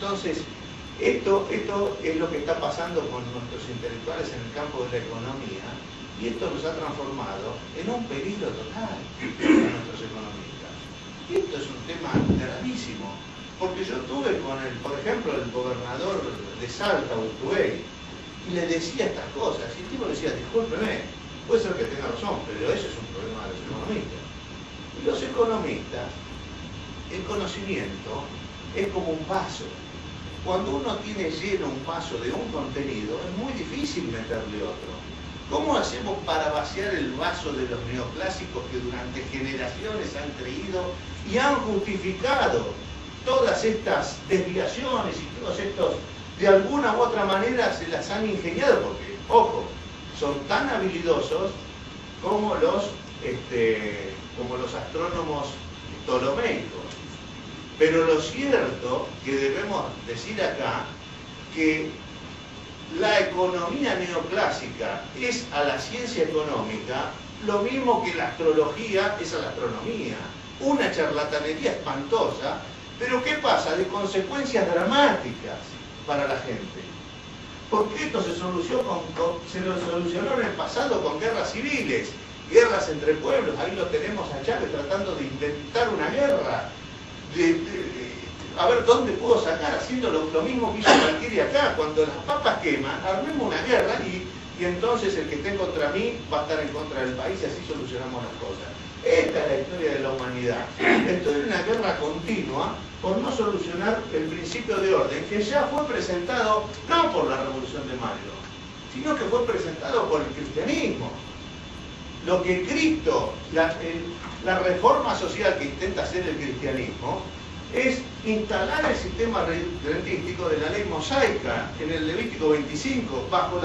Entonces, esto es lo que está pasando con nuestros intelectuales en el campo de la economía, y esto nos ha transformado en un peligro total para nuestros economistas. Y esto es un tema gravísimo, porque yo tuve con por ejemplo, el gobernador de Salta, Urtubey, y le decía estas cosas, y el tipo decía, discúlpeme, puede ser que tenga razón, pero ese es un problema de los economistas. Y los economistas, el conocimiento es como un vaso. Cuando uno tiene lleno un vaso de un contenido, es muy difícil meterle otro. ¿Cómo hacemos para vaciar el vaso de los neoclásicos que durante generaciones han creído y han justificado todas estas desviaciones y todos estos, de alguna u otra manera, se las han ingeniado? Porque, ojo, son tan habilidosos como los astrónomos ptolomeicos. Pero lo cierto que debemos decir acá, que la economía neoclásica es a la ciencia económica lo mismo que la astrología es a la astronomía. Una charlatanería espantosa, pero ¿qué pasa? De consecuencias dramáticas para la gente. Porque esto se solucionó en el pasado con guerras civiles, guerras entre pueblos. Ahí lo tenemos a Chávez tratando de intentar una guerra. A ver dónde puedo sacar, haciendo lo mismo que hizo Valkyrie acá. Cuando las papas queman, armemos una guerra y entonces el que esté contra mí va a estar en contra del país, y así solucionamos las cosas. Esta es la historia de la humanidad. Esto es una guerra continua por no solucionar el principio de orden, que ya fue presentado no por la Revolución de Mayo, sino que fue presentado por el cristianismo. Lo que Cristo, la reforma social que intenta hacer el cristianismo, es instalar el sistema rentístico de la ley mosaica en el Levítico 25, bajo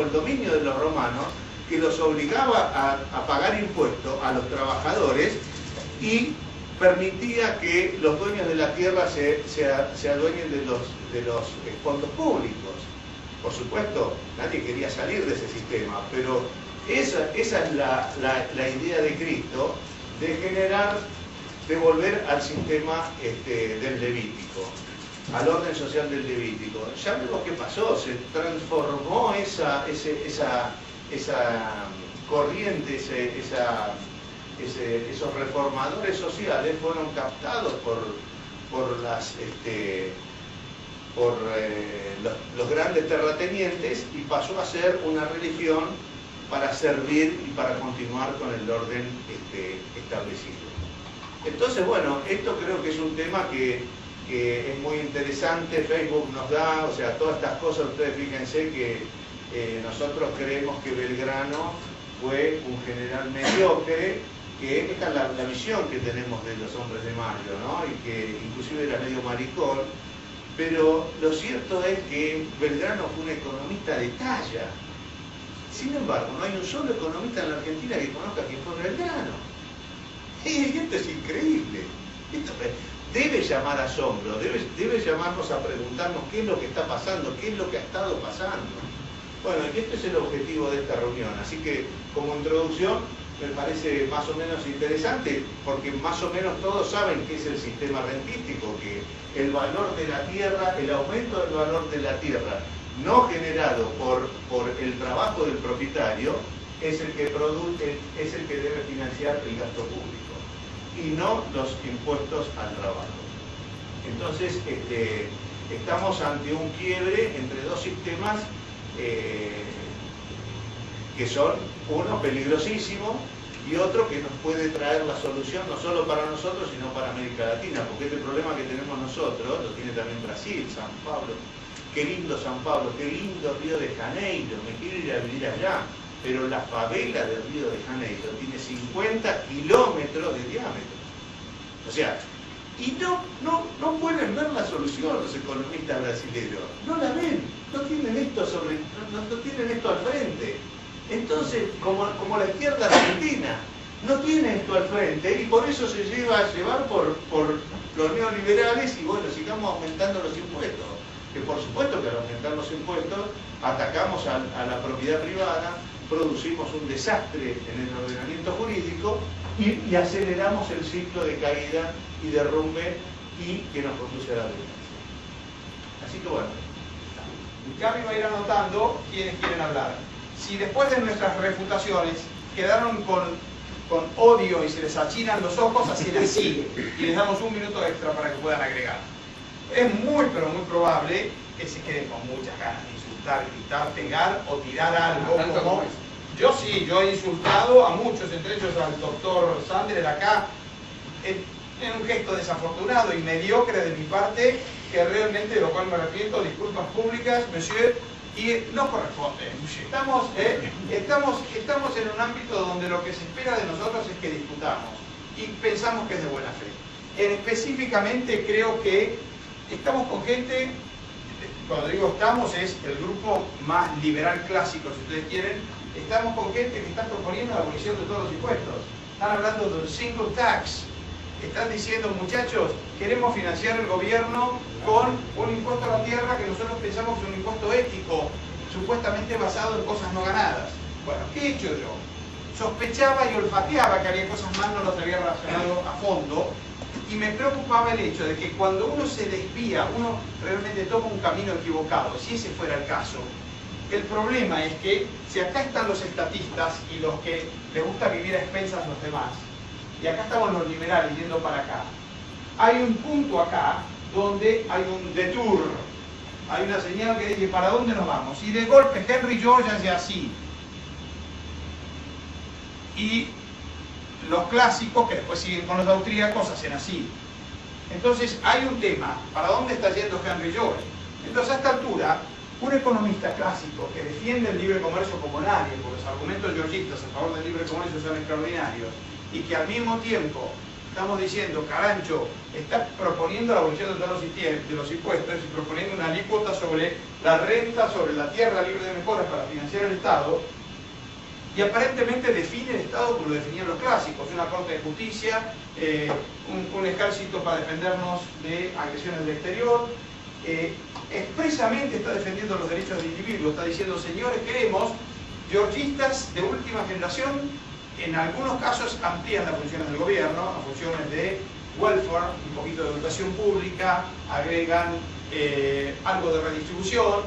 el dominio de los romanos, que los obligaba a pagar impuestos a los trabajadores y permitía que los dueños de la tierra se adueñen de los fondos públicos. Por supuesto, nadie quería salir de ese sistema, pero esa es la idea de Cristo, de volver al sistema del Levítico, al orden social del Levítico. Ya vemos qué pasó, se transformó esa corriente, esos reformadores sociales fueron captados por los grandes terratenientes, y pasó a ser una religión para servir y para continuar con el orden establecido. Entonces, bueno, esto creo que es un tema que es muy interesante. Facebook nos da, o sea, todas estas cosas. Ustedes fíjense que nosotros creemos que Belgrano fue un general mediocre, que esta es la visión que tenemos de los hombres de Mayo, ¿no? Y que inclusive era medio maricón, pero lo cierto es que Belgrano fue un economista de talla. Sin embargo, no hay un solo economista en la Argentina que conozca quién fue Belgrano. Y esto es increíble. Esto debe llamar asombro, debe llamarnos a preguntarnos qué es lo que está pasando, qué es lo que ha estado pasando. Bueno, y este es el objetivo de esta reunión. Así que, como introducción, me parece más o menos interesante, porque más o menos todos saben qué es el sistema rentístico, que el valor de la tierra, el aumento del valor de la tierra, no generado por el trabajo del propietario, es el que debe financiar el gasto público, y no los impuestos al trabajo. Entonces, estamos ante un quiebre entre dos sistemas que son, uno peligrosísimo y otro que nos puede traer la solución no solo para nosotros, sino para América Latina, porque este problema que tenemos nosotros lo tiene también Brasil, San Pablo. Qué lindo San Pablo, qué lindo Río de Janeiro, me quiero ir a vivir allá. Pero la favela del Río de Janeiro tiene 50 kilómetros de diámetro. O sea, y no pueden ver la solución los economistas brasileños. No la ven, no tienen esto al frente. Entonces, como la izquierda argentina no tiene esto al frente, y por eso se lleva a llevar por los neoliberales, y bueno, sigamos aumentando los impuestos. Que por supuesto que al aumentar los impuestos atacamos a la propiedad privada, producimos un desastre en el ordenamiento jurídico y aceleramos el ciclo de caída y derrumbe y que nos conduce a la violencia. Gaby va a ir anotando quienes quieren hablar. Si después de nuestras refutaciones quedaron con odio y se les achinan los ojos, hacen así y les damos un minuto extra para que puedan agregar. Es muy, pero muy probable que se queden con muchas ganas de insultar, gritar, pegar o tirar algo como... Yo sí, yo he insultado a muchos, entre ellos al doctor Sandler acá, en un gesto desafortunado y mediocre de mi parte, que realmente de lo cual me arrepiento, disculpas públicas, monsieur, y no corresponde. Estamos en un ámbito donde lo que se espera de nosotros es que discutamos y pensamos que es de buena fe. Específicamente creo que estamos con gente, cuando digo estamos es el grupo más liberal clásico, si ustedes quieren, estamos con gente que está proponiendo la abolición de todos los impuestos. Están hablando del single tax. Están diciendo, muchachos, queremos financiar el gobierno con un impuesto a la tierra que nosotros pensamos que es un impuesto ético, supuestamente basado en cosas no ganadas. Bueno, ¿qué he hecho yo? Sospechaba y olfateaba que había cosas más, no las había relacionado a fondo, y me preocupaba el hecho de que cuando uno se desvía, uno realmente toma un camino equivocado, si ese fuera el caso. El problema es que si acá están los estatistas y los que les gusta vivir a expensas los demás, y acá estamos los liberales yendo para acá, hay un punto acá donde hay un detour, hay una señal que dice ¿para dónde nos vamos? Y de golpe Henry George hace así. Y los clásicos, que después siguen con los austríacos, hacen así. Entonces hay un tema, ¿para dónde está yendo Henry George? Entonces a esta altura, un economista clásico que defiende el libre comercio como nadie, porque los argumentos georgistas a favor del libre comercio son extraordinarios, y que al mismo tiempo estamos diciendo, Carancho está proponiendo la abolición de todos los impuestos y proponiendo una alícuota sobre la renta, sobre la tierra libre de mejoras para financiar el Estado, y aparentemente define el Estado como lo definían los clásicos, una corte de justicia, un ejército para defendernos de agresiones del exterior, expresamente está defendiendo los derechos del individuo, está diciendo, señores, queremos georgistas de última generación, en algunos casos amplían las funciones del gobierno, a funciones de welfare, un poquito de educación pública, agregan algo de redistribución,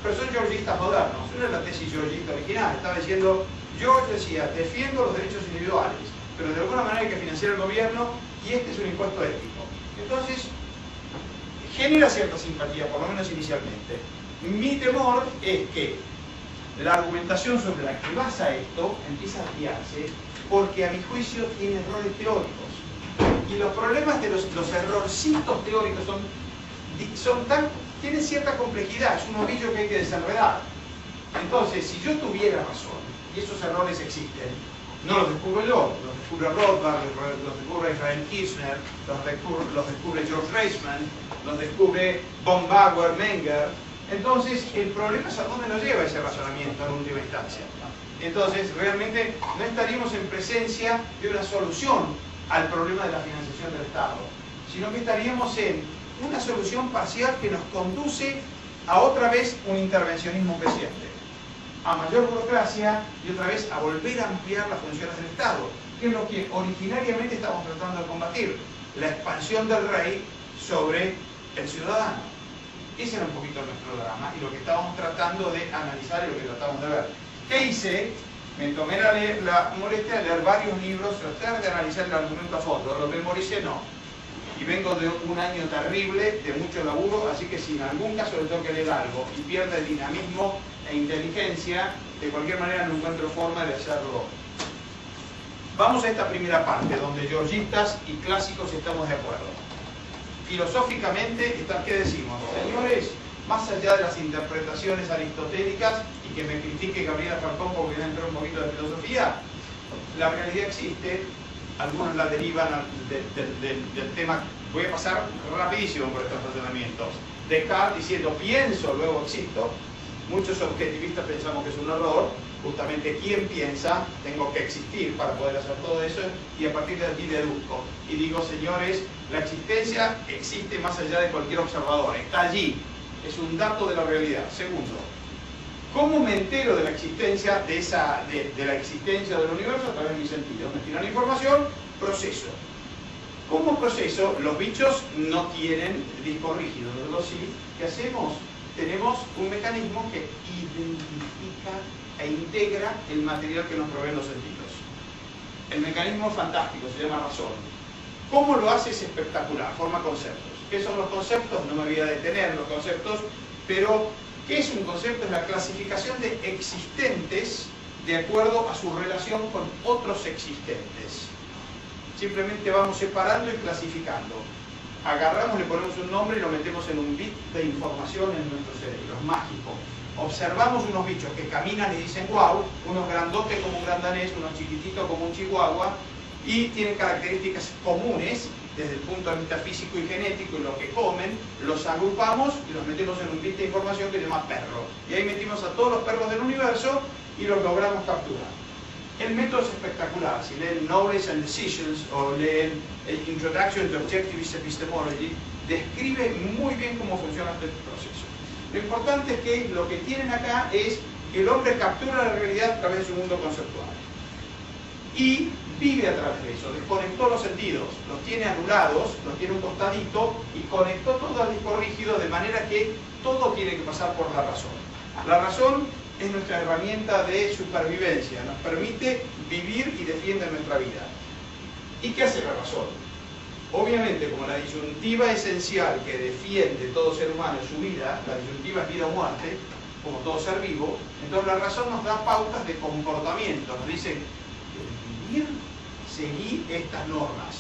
pero son georgistas modernos. Una es la tesis georgista original, estaba diciendo, George decía, defiendo los derechos individuales, pero de alguna manera hay que financiar el gobierno y este es un impuesto ético. Entonces, genera cierta simpatía, por lo menos inicialmente. Mi temor es que la argumentación sobre la que basa esto empieza a ampliarse porque a mi juicio tiene errores teóricos. Y los problemas de los errorcitos teóricos tienen cierta complejidad, es un ovillo que hay que desenredar. Entonces, si yo tuviera razón, y esos errores existen, no los descubro yo, los descubre Rothbard, los descubre Israel Kirchner, los descubre George Reisman, los descubre von Bauer, Menger. Entonces, el problema es a dónde nos lleva ese razonamiento en última instancia. Entonces, realmente no estaríamos en presencia de una solución al problema de la financiación del Estado, sino que estaríamos en una solución parcial que nos conduce a otra vez un intervencionismo creciente, a mayor burocracia y otra vez a volver a ampliar las funciones del Estado, que es lo que originariamente estamos tratando de combatir, la expansión del rey sobre el ciudadano. Ese era un poquito nuestro drama y lo que estábamos tratando de analizar y lo que tratamos de ver. ¿Qué hice? Me tomé la molestia de leer varios libros, tratar de analizar el argumento a fondo. Lo memoricé, no. Y vengo de un año terrible, de mucho laburo, así que si en algún caso le tengo que leer algo y pierde dinamismo e inteligencia, de cualquier manera no encuentro forma de hacerlo. Vamos a esta primera parte, donde georgistas y clásicos estamos de acuerdo. Filosóficamente, ¿qué decimos? Señores, más allá de las interpretaciones aristotélicas, y que me critique Gabriela Falcón porque ya entró un poquito de filosofía, la realidad existe, algunos la derivan del tema. Voy a pasar rapidísimo por estos razonamientos. Descartes diciendo, pienso, luego existo. Muchos objetivistas pensamos que es un error. Justamente, ¿quién piensa? Tengo que existir para poder hacer todo eso, y a partir de aquí deduzco. Y digo, señores, la existencia existe más allá de cualquier observador, está allí, es un dato de la realidad. Segundo, ¿cómo me entero de la existencia de la existencia del universo? A través de mis sentidos. Me tiran información, proceso. ¿Cómo proceso? Los bichos no tienen disco rígido, ¿no? Sí. ¿Qué hacemos? tenemos un mecanismo que identifica e integra el material que nos proveen los sentidos. El mecanismo es fantástico, se llama razón. ¿Cómo lo hace? Es espectacular, forma conceptos. ¿Qué son los conceptos? No me voy a detener en los conceptos, pero ¿qué es un concepto? Es la clasificación de existentes de acuerdo a su relación con otros existentes. Simplemente vamos separando y clasificando. Agarramos, le ponemos un nombre y lo metemos en un bit de información en nuestro cerebro. Es mágico. Observamos unos bichos que caminan y dicen wow, unos grandotes como un gran danés, unos chiquititos como un chihuahua, y tienen características comunes desde el punto de vista físico y genético, y lo que comen, los agrupamos y los metemos en un bit de información que se llama perro. Y ahí metimos a todos los perros del universo y los logramos capturar. El método es espectacular. Si leen Knowledge and Decisions o leen Introduction to Objectivist Epistemology, describe muy bien cómo funciona este proceso. Lo importante es que lo que tienen acá es que el hombre captura la realidad a través de su mundo conceptual y vive a través de eso, desconectó los sentidos, los tiene anulados, los tiene un costadito y conectó todo al disco rígido, de manera que todo tiene que pasar por la razón. La razón es nuestra herramienta de supervivencia, nos permite vivir y defiende nuestra vida. ¿Y qué hace la razón? Obviamente, como la disyuntiva esencial que defiende todo ser humano en su vida, la disyuntiva es vida o muerte, como todo ser vivo, entonces la razón nos da pautas de comportamiento, nos dice, vivir, seguí estas normas.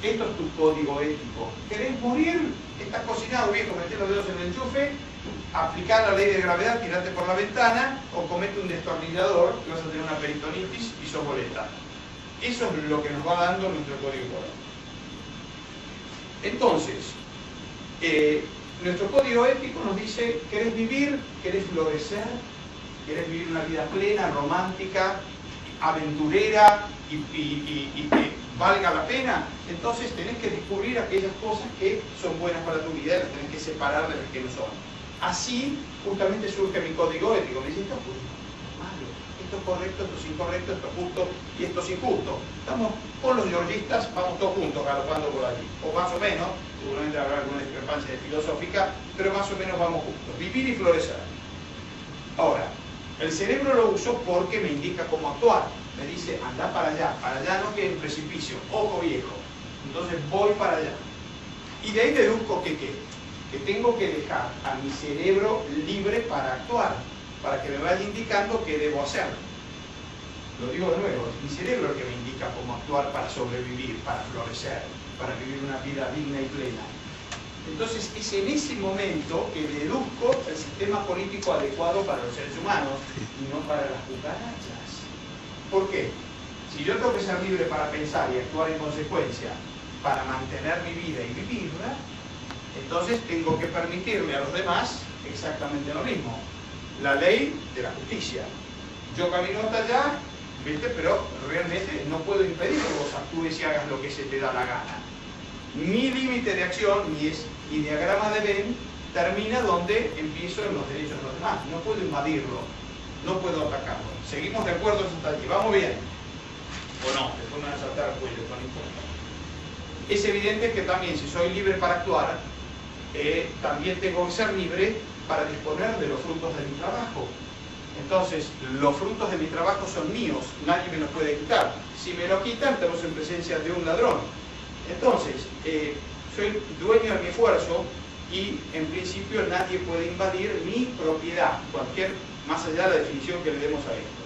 Esto es tu código ético. ¿Querés morir? Estás cocinado, viejo, metés los dedos en el enchufe, aplicar la ley de gravedad, tirarte por la ventana, o comete un destornillador, y vas a tener una peritonitis y sos boleta. Eso es lo que nos va dando nuestro código moral. Entonces, nuestro código ético nos dice, ¿querés vivir? ¿Querés florecer? ¿Querés vivir una vida plena, romántica, aventurera y que valga la pena? Entonces tenés que descubrir aquellas cosas que son buenas para tu vida y las tenés que separar de las que no son. Así justamente surge mi código ético. Me dice, esto es malo, esto es correcto, esto es incorrecto, esto es justo y esto es injusto. Estamos con los georgistas, vamos todos juntos galopando por allí. O más o menos, seguramente habrá alguna discrepancia filosófica, pero más o menos vamos juntos. Vivir y florecer. Ahora, el cerebro lo uso porque me indica cómo actuar. Me dice, anda para allá no que en precipicio, ojo viejo. Entonces voy para allá. Y de ahí deduzco que tengo que dejar a mi cerebro libre para actuar, para que me vaya indicando qué debo hacer. Lo digo de nuevo, es mi cerebro el que me indica cómo actuar para sobrevivir, para florecer, para vivir una vida digna y plena. Entonces es en ese momento que deduzco el sistema político adecuado para los seres humanos y no para las cucarachas. ¿Por qué? Si yo tengo que ser libre para pensar y actuar en consecuencia, para mantener mi vida y vivirla, entonces tengo que permitirle a los demás exactamente lo mismo. La ley de la justicia. Yo camino hasta allá, ¿viste? Pero realmente no puedo impedir que vos actúes y hagas lo que se te da la gana. Mi límite de acción, mi diagrama de Venn, termina donde empiezo en los derechos de los demás. No puedo invadirlo, no puedo atacarlo. Seguimos de acuerdo hasta allí. ¿Vamos bien? ¿O no? Después me van a saltar al cuello, no importa. Es evidente que también, si soy libre para actuar, también tengo que ser libre para disponer de los frutos de mi trabajo. Entonces, los frutos de mi trabajo son míos, nadie me los puede quitar. Si me lo quitan, estamos en presencia de un ladrón. Entonces, soy dueño de mi esfuerzo y, en principio, nadie puede invadir mi propiedad, más allá de la definición que le demos a esto.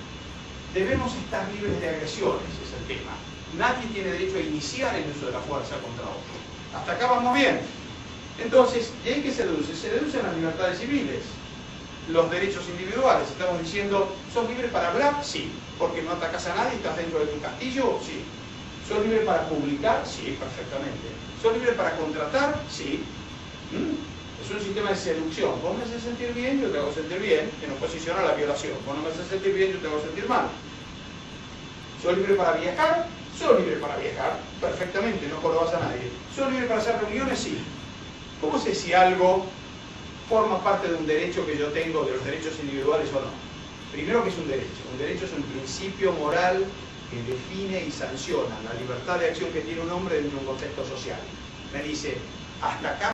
Debemos estar libres de agresiones, es el tema. Nadie tiene derecho a iniciar el uso de la fuerza contra otro. Hasta acá vamos bien. Entonces, ¿y ahí qué se deduce? Se deducen las libertades civiles, los derechos individuales. Estamos diciendo, ¿sos libre para hablar? Sí. Porque no atacas a nadie, estás dentro de tu castillo, sí. ¿Sos libre para publicar? Sí, perfectamente. ¿Sos libre para contratar? Sí. Es un sistema de seducción. Vos me haces sentir bien, yo te hago sentir bien, en oposición a la violación. Vos no me haces sentir bien, yo te hago sentir mal. ¿Sos libre para viajar? ¿Sos libre para viajar? Perfectamente, no jorobas a nadie. ¿Sos libre para hacer reuniones? Sí. ¿Cómo sé si algo forma parte de un derecho que yo tengo, de los derechos individuales o no? Primero, que es un derecho. Un derecho es un principio moral que define y sanciona la libertad de acción que tiene un hombre dentro de un contexto social. Me dice, hasta acá